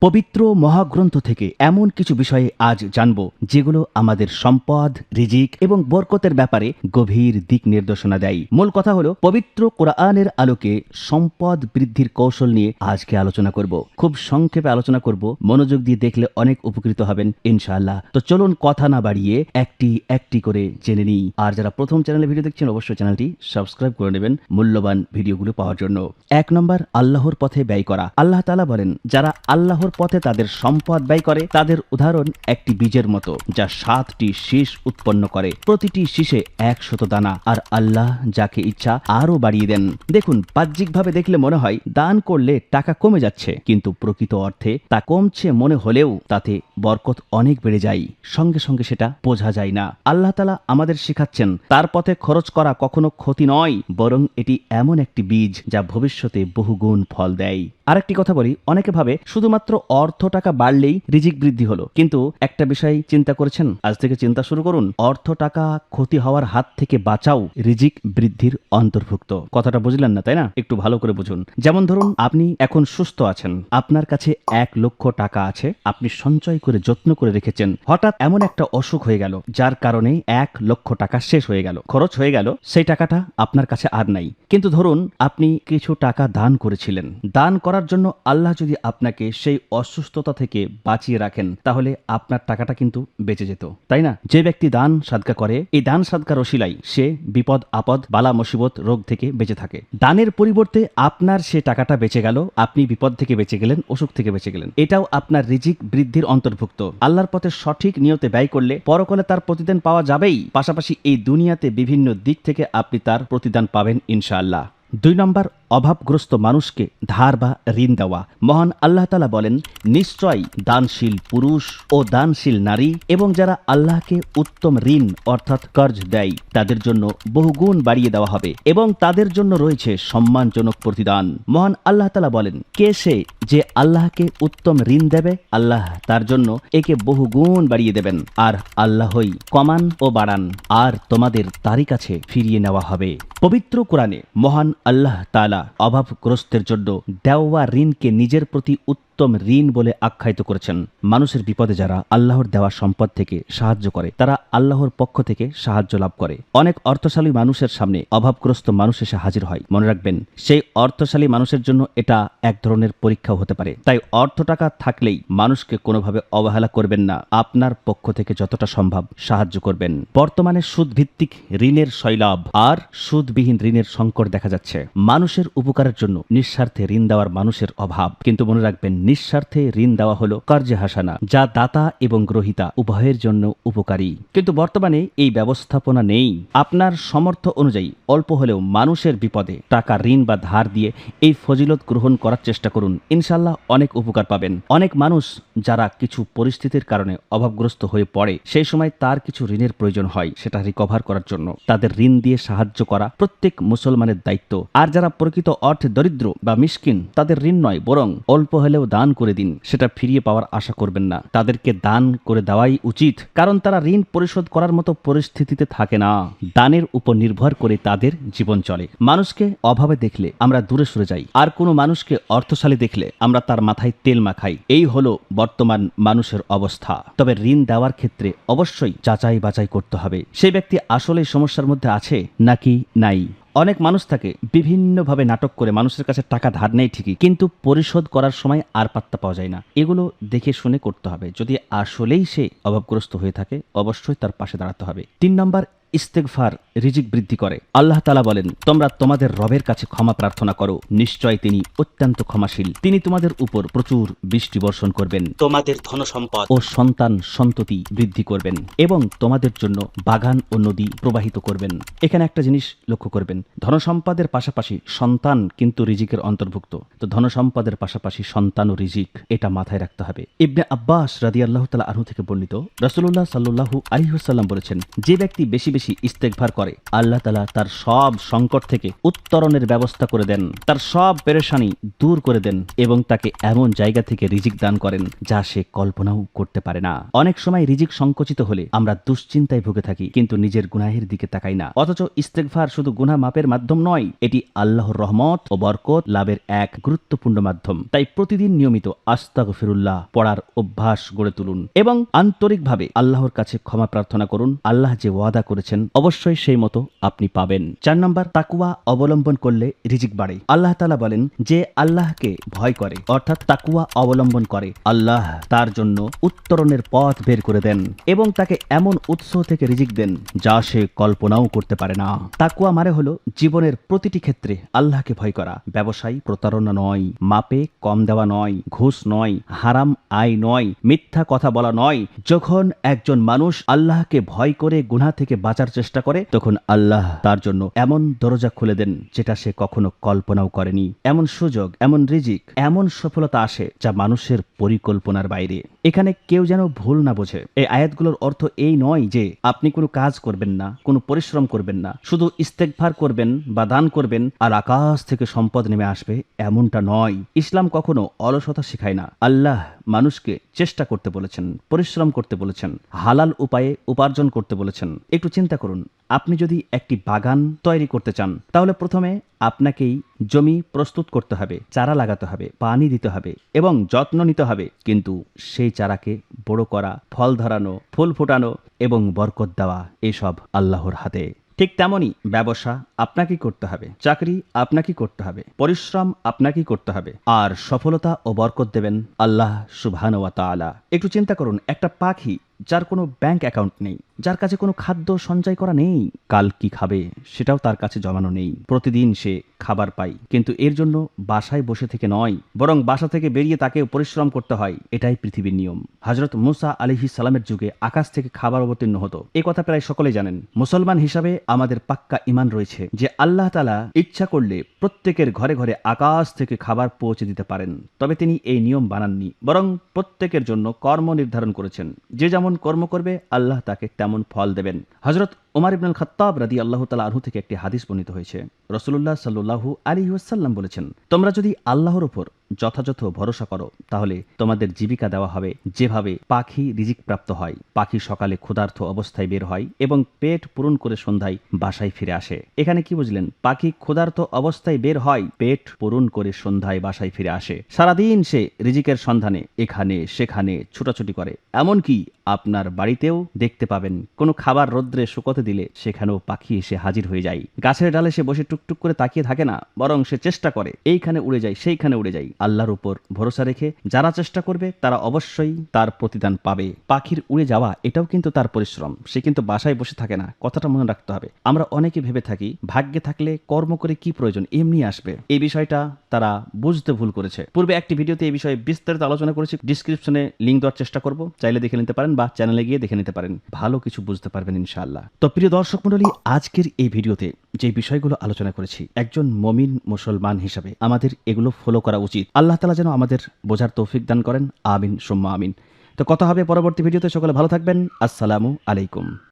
পবিত্র মহাগ্রন্থ থেকে এমন কিছু বিষয়ে আজ জানব যেগুলো আমাদের সম্পদ, রিজিক এবং বরকতের ব্যাপারে গভীর দিক নির্দেশনা দেয়। মূল কথা হলো পবিত্র কোরআনের আলোকে সম্পদ বৃদ্ধির কৌশল নিয়ে আজকে আলোচনা করব। খুব সংক্ষেপে আলোচনা করব, মনোযোগ দিয়ে দেখলে অনেক উপকৃত হবেন ইনশাআল্লাহ। তো চলুন কথা না বাড়িয়ে একটি একটি করে জেনে নিই। আর যারা প্রথম চ্যানেলে ভিডিও দেখছেন অবশ্যই চ্যানেলটি সাবস্ক্রাইব করে নেবেন মূল্যবান ভিডিওগুলো পাওয়ার জন্য। 1 নম্বর, আল্লাহর পথে ব্যয় করা। আল্লাহ তাআলা বলেন, যারা আল্লাহর পথে তাদের সম্পদ ব্যয় করে তাদের উদাহরণ একটি বীজের মতো যা 7টি শীষ উৎপন্ন করে, প্রতিটি শীষে 100 দানা, আর আল্লাহ যাকে ইচ্ছা আরো বাড়িয়ে দেন। দেখুন, বাহ্যিকভাবে দেখলে মনে হয় দান করলে টাকা কমে যাচ্ছে, কিন্তু প্রকৃত অর্থে তা কমছে মনে হলেও তাতে বরকত অনেক বেড়ে যায়। সঙ্গে সঙ্গে সেটা বোঝা যায় না। আল্লাহ তাআলা আমাদের শেখাচ্ছেন তার পথে খরচ করা কখনো ক্ষতি নয়, বরং এটি এমন একটি বীজ যা ভবিষ্যতে বহুগুণ ফল দেয়। আরেকটি কথা বলি, অনেকে ভাবে শুধুমাত্র অর্থ টাকা বাড়লেই রিজিক বৃদ্ধি হলো, কিন্তু একটা বিষয় চিন্তা করেছেন? আজ থেকে চিন্তা শুরু করুন। অর্থ টাকা ক্ষতি হওয়ার হাত থেকে বাঁচাও রিজিক বৃদ্ধির অন্তর্ভুক্ত। কথাটা বুঝলেন না, তাই না? একটু ভালো করে বুঝুন। যেমন ধরুন, আপনি এখন সুস্থ আছেন, আপনার কাছে 1 লক্ষ টাকা আছে, আপনি সঞ্চয় করে যত্ন করে রেখেছেন। হঠাৎ এমন একটা অসুখ হয়ে গেল যার কারণে 1 লক্ষ টাকা শেষ হয়ে গেল, খরচ হয়ে গেল, সেই টাকাটা আপনার কাছে আর নাই। কিন্তু ধরুন আপনি কিছু টাকা দান করেছিলেন। দান করার জন্য আল্লাহ যদি আপনাকে সেই অসুস্থতা থেকে বাঁচিয়ে রাখেন, তাহলে আপনার টাকাটা কিন্তু বেঁচে যেত, তাই না? যে ব্যক্তি দান সাদকা করে, এই দান সাদকার ওসিলায় সে বিপদ আপদ, বালা মুসিবত, রোগ থেকে বেঁচে থাকে। দানের পরিবর্তে আপনার সে টাকাটা বেঁচে গেল, আপনি বিপদ থেকে বেঁচে গেলেন, অসুখ থেকে বেঁচে গেলেন। এটাও আপনার রিজিক বৃদ্ধির অন্তর্ভুক্ত। আল্লাহর পথে সঠিক নিয়তে ব্যয় করলে পরকালে তার প্রতিদান পাওয়া যাবেই, পাশাপাশি এই দুনিয়াতে বিভিন্ন দিক থেকে আপনি তার প্রতিদান পাবেন ইনশাআল্লাহ। 2 নম্বর, অভাবগ্রস্ত মানুষকে ধার বা ঋণ দেওয়া। মহান আল্লাহ তাআলা বলেন, নিশ্চয়ই দানশীল পুরুষ ও দানশীল নারী এবং যারা আল্লাহকে উত্তম ঋণ অর্থাৎ কর্জ দেয় তাদের জন্য বহুগুণ বাড়িয়ে দেওয়া হবে এবং তাদের জন্য রয়েছে সম্মানজনক প্রতিদান। মহান আল্লাহ তাআলা বলেন, কে সে যে আল্লাহকে উত্তম ঋণ দেবে, আল্লাহ তার জন্য একে বহুগুণ বাড়িয়ে দেবেন, আর আল্লাহই কমান ও বাড়ান, আর তোমাদের তারই কাছে ফিরিয়ে নেওয়া হবে। পবিত্র কোরআনে মহান আল্লাহ তাআলা অভাবগ্রস্তের জন্য দেওয়া ঋণকে নিজের প্রতি উত্তম ঋণ বলে আখ্যায়িত করেছেন। মানুষের বিপদে যারা আল্লাহর দেওয়া সম্পদ থেকে সাহায্য করে, তারা আল্লাহর পক্ষ থেকে সাহায্য লাভ করে। অনেক অর্থশালী মানুষের সামনে অভাবগ্রস্ত মানুষ এসে হাজির হয়। মনে রাখবেন, সেই অর্থশালী মানুষের জন্য এটা এক ধরনের পরীক্ষাও হতে পারে। তাই অর্থ টাকা থাকলেই মানুষকে কোনোভাবে অবহেলা করবেন না, আপনার পক্ষ থেকে যতটা সম্ভব সাহায্য করবেন। বর্তমানে সুদ ভিত্তিক ঋণের শৈলাভ আর সুদবিহীন ঋণের সংকট দেখা যাচ্ছে। মানুষের উপকারের জন্য নিঃস্বার্থে ঋণ দেওয়ার মানুষের অভাব। কিন্তু মনে রাখবেন, নিঃস্বার্থে ঋণ দেওয়া হলো কর্জে হাসানা, যা দাতা এবং গ্রহীতা উভয়ের জন্য উপকারী। কিন্তু বর্তমানে এই ব্যবস্থাপনা নেই। আপনার সামর্থ্য অনুযায়ী অল্প হলেও মানুষের বিপদে টাকা ঋণ বা ধার দিয়ে এই ফজিলত গ্রহণ করার চেষ্টা করুন, ইনশাআল্লাহ অনেক উপকার পাবেন। অনেক মানুষ যারা কিছু পরিস্থিতির কারণে অভাবগ্রস্ত হয়ে পড়ে, সেই সময় তার কিছু ঋণের প্রয়োজন হয়, সেটা রিকভার করার জন্য তাদের ঋণ দিয়ে সাহায্য করা প্রত্যেক মুসলমানের দায়িত্ব। আর যারা প্রকৃত অর্থে দরিদ্র বা মিসকিন, তাদের ঋণ নয় বরং অল্প হলেও দান করে দিন, সেটা ফিরিয়ে পাওয়ার আশা করবেন না। তাদেরকে দান করে দেওয়াই উচিত, কারণ তারা ঋণ পরিশোধ করার মতো পরিস্থিতিতে থাকে না। দানের উপর নির্ভর করে তাদের জীবন চলে। মানুষকে অভাবে দেখলে আমরা দূরে সরে যাই, আর কোনো মানুষকে অর্থশালী দেখলে আমরা তার মাথায় তেল মাখাই। এই হলো বর্তমান মানুষের অবস্থা। তবে ঋণ দেওয়ার ক্ষেত্রে অবশ্যই যাচাই বাছাই করতে হবে, সেই ব্যক্তি আসলে সমস্যার মধ্যে আছে নাকি নাই। অনেক মানুষ থাকে বিভিন্নভাবে নাটক করে মানুষের কাছে টাকা ধার নেয় ঠিকই, কিন্তু পরিশোধ করার সময় আর পাত্তা পাওয়া যায় না। এগুলো দেখে শুনে করতে হবে। যদি আসলেই সে অভাবগ্রস্ত হয়ে থাকে, অবশ্যই তার পাশে দাঁড়াতে হবে। 3 নম্বর, ইস্তেগফার রিজিক বৃদ্ধি করে। আল্লাহ তাআলা বলেন, তোমরা তোমাদের রবের কাছে ক্ষমা প্রার্থনা করো, নিশ্চয় তিনি অত্যন্ত ক্ষমাশীল। তিনি তোমাদের উপর প্রচুর বৃষ্টি বর্ষণ করবেন, তোমাদের ধনসম্পদ ও সন্তান সন্ততি বৃদ্ধি করবেন এবং তোমাদের জন্য বাগান ও নদী প্রবাহিত করবেন। এখানে একটা জিনিস লক্ষ্য করবেন, ধনসম্পদের পাশাপাশি সন্তান কিন্তু রিজিকের অন্তর্ভুক্ত। তো ধনসম্পদের পাশাপাশি সন্তান ও রিজিক, এটা মাথায় রাখতে হবে। ইবনে আব্বাস রাদিয়াল্লাহু তাআলা আনহু থেকে বর্ণিত, রাসূলুল্লাহ সাল্লাল্লাহু আলাইহি ওয়াসাল্লাম বলেছেন, যে ব্যক্তি বেশি বেশি ইস্তেগফার করে, আল্লাহ তাআলা তার সব সংকট থেকে উত্তরণের ব্যবস্থা করে দেন, তার সব পেরেশানি দূর করে দেন এবং তাকে এমন জায়গা থেকে রিজিক দান করেন যা সে কল্পনাও করতে পারে না। অনেক সময় রিজিক সংকুচিত হলে আমরা দুশ্চিন্তায় ভুগে থাকি, কিন্তু নিজের গুনাহের দিকে তাকাই না। অথচ ইস্তেগফার শুধু গুনাহ মাপের মাধ্যম নয়, এটি আল্লাহর রহমত ও বরকত লাভের এক গুরুত্বপূর্ণ মাধ্যম। তাই প্রতিদিন নিয়মিত আস্তাগফিরুল্লাহ পড়ার অভ্যাস গড়ে তুলুন এবং আন্তরিকভাবে আল্লাহর কাছে ক্ষমা প্রার্থনা করুন। আল্লাহ যে ওয়াদা করেছেন অবশ্যই সেই মতো আপনি পাবেন। 4 নম্বর, তাকওয়া অবলম্বন করলে রিজিক বাড়ে। আল্লাহ তাআলা বলেন, যে আল্লাহকে ভয় করে অর্থাৎ তাকওয়া অবলম্বন করে, আল্লাহ তার জন্য উত্তরণের পথ বের করে দেন এবং তাকে এমন উৎস থেকে রিজিক দেন যা সে কল্পনাও করতে পারে না। তাকওয়া মানে হলো জীবনের প্রতিটি ক্ষেত্রে আল্লাহকে ভয় করা। ব্যবসায় প্রতারণা নয়, মাপে কম দেওয়া নয়, ঘুষ নয়, হারাম আয় নয়, মিথ্যা কথা বলা নয়। যখন একজন মানুষ আল্লাহকে ভয় করে গুনাহ থেকে বাঁচার চেষ্টা করে, তখন আল্লাহ তার জন্য এমন দরজা খুলে দেন যেটা সে কখনো কল্পনাও করেনি। এমন সুযোগ, এমন রিজিক, এমন সফলতা আসে যা মানুষের পরিকল্পনার বাইরে। এখানে কেউ যেন ভুল না বোঝে, এই আয়াতগুলোর অর্থ এই নয় যে আপনি কোনো কাজ করবেন না, কোনো পরিশ্রম করবেন না, শুধু ইস্তেগফার করবেন বা দান করবেন আর আকাশ থেকে সম্পদ নেমে আসবে, এমনটা নয়। ইসলাম কখনো অলসতা শেখায় না। আল্লাহ মানুষকে চেষ্টা করতে বলেছেন, পরিশ্রম করতে বলেছেন, হালাল উপায়ে উপার্জন করতে বলেছেন। একটু চিন্তা করুন, আপনি যদি একটি বাগান তৈরি করতে চান, তাহলে প্রথমে আপনাকেই জমি প্রস্তুত করতে হবে, চারা লাগাতে হবে, পানি দিতে হবে এবং যত্ন নিতে হবে। কিন্তু সেই চারাকে বড় করা, ফল ধরানো, ফুল ফোটানো এবং বরকত দেওয়া, এসব আল্লাহর হাতে। ঠিক তেমনই ব্যবসা আপনাকেই করতে হবে, চাকরি আপনাকেই করতে হবে, পরিশ্রম আপনাকেই করতে হবে, আর সফলতা ও বরকত দেবেন আল্লাহ সুবহানাহু ওয়া তাআলা। একটু চিন্তা করুন, একটা পাখি যার কোনো ব্যাংক অ্যাকাউন্ট নেই, যার কাছে কোনো খাদ্য সঞ্চয় করা নেই, কাল কি খাবে সেটাও তার কাছে জমানো নেই, প্রতিদিন সে খাবার পায়, কিন্তু এর জন্য বাসায় বসে থেকে নয়, বরং বাসা থেকে বেরিয়ে তাকে পরিশ্রম করতে হয়। এটাই পৃথিবীর নিয়ম। হযরত মূসা আলাইহিস সালামের যুগে আকাশ থেকে খাবার অবতীর্ণ হতো, এই কথা প্রায় সকলেই জানেন। মুসলমান হিসাবে আমাদের পাক্কা ঈমান রয়েছে যে আল্লাহ তাআলা ইচ্ছা করলে প্রত্যেকের ঘরে ঘরে আকাশ থেকে খাবার পৌঁছে দিতে পারেন। তবে তিনি এই নিয়ম বানাননি, বরং প্রত্যেকের জন্য কর্ম নির্ধারণ করেছেন। যে যেমন কর্ম করবে আল্লাহ তাকে তেমন ফল দেবেন। হযরত ওমর ইবনুল খাত্তাব রাদিয়াল্লাহু তাআলা আনহু থেকে একটি হাদিস বর্ণিত হয়েছে। রাসূলুল্লাহ সাল্লাল্লাহু আলাইহি ওয়াসাল্লাম বলেছেন, তোমরা যদি আল্লাহর উপর যথাযথ ভরসা করো, তাহলে তোমাদের জীবিকা দেওয়া হবে যেভাবে পাখি রিজিক প্রাপ্ত হয়। পাখি সকালে ক্ষুধার্ত অবস্থায় বের হয় এবং পেট পূরণ করে সন্ধ্যায় বাসায় ফিরে আসে। এখানে কি বুঝলেন? পাখি ক্ষুধার্ত অবস্থায় বের হয়, পেট পূরণ করে সন্ধ্যায় বাসায় ফিরে আসে। সারাদিন সে রিজিকের সন্ধানে এখানে সেখানে ছুটাছুটি করে। এমনকি আপনার বাড়িতেও দেখতে পাবেন, কোনো খাবার রোদ্রে শুকোতে দিলে সেখানেও পাখি এসে হাজির হয়ে যায়। গাছের ডালে সে বসে টুকটুক করে তাকিয়ে থাকে না, বরং সে চেষ্টা করে এইখানে উড়ে যায়, সেইখানে উড়ে যায়। আল্লাহর উপর ভরসা রেখে যারা চেষ্টা করবে তারা অবশ্যই তার প্রতিদান পাবে। পাখির উড়ে যাওয়া এটাও কিন্তু তার পরিশ্রম, সে কিন্তু বাসায় বসে থাকে না, কথাটা মনে রাখতে হবে। আমরা অনেকে ভেবে থাকি ভাগ্যে থাকলে কর্ম করে কি প্রয়োজন, এমনি আসবে। এই বিষয়টা তারা বুঝতে ভুল করেছে। পূর্বে একটি ভিডিওতে এই বিষয়ে বিস্তারিত আলোচনা করেছি, ডিসক্রিপশনে লিংক দেওয়ার চেষ্টা করব, চাইলে দেখে নিতে পারেন বা চ্যানেলে গিয়ে দেখে নিতে পারেন, ভালো কিছু বুঝতে পারবেন ইনশাআল্লাহ। তো প্রিয় দর্শক মণ্ডলী, আজকের এই ভিডিওতে যে বিষয়গুলো আলোচনা করেছি, একজন মুমিন মুসলমান হিসেবে আমাদের এগুলো ফলো করা উচিত। আল্লাহ তাআলা যেন আমাদের বোঝার তৌফিক দান করেন, আমিন সুম্মা আমিন। তো কথা হবে পরবর্তী ভিডিওতে। সকলে ভালো থাকবেন। আসসালামু আলাইকুম।